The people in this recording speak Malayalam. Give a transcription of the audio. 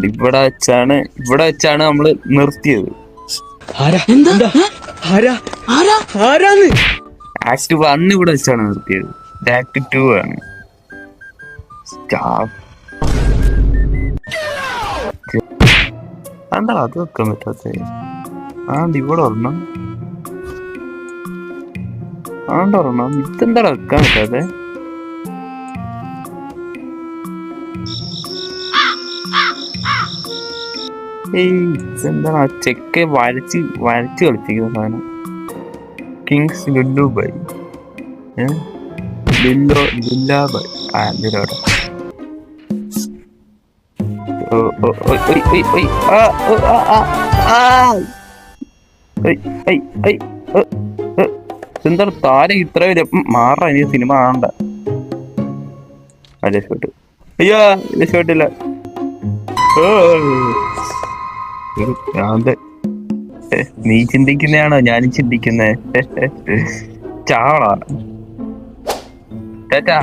ഇവിടെ വെച്ചാണ് നമ്മള് നിർത്തിയത്. ആക്ട് 1 ഇവിടെ വെച്ചാണ് നിർത്തിയത്. ആക്ട് 2 ആണ്. എന്താ അത് വെക്കാൻ പറ്റാത്ത? ഇവിടെ ഒരെണ്ണം ഇതെന്താ വെക്കാൻ പറ്റാതെ? ഇതെന്താണ് ചെക്ക് വരച്ച് കളിപ്പിക്കുന്ന സാധനം? കിങ്സ് ലുല്ലു ബൈ ലുല്ലാബൈ. എന്തിനോടെ എന്താണ് താരം ഇത്ര വരും? മാറാ, ഇനി സിനിമ കാണണ്ട. രക്ഷപ്പെട്ടു. അയ്യോ രക്ഷപ്പെട്ടില്ല. നീ ചിന്തിക്കുന്നതാണോ ഞാനും ചിന്തിക്കുന്നേ? ചാളാ. ടാറ്റാ.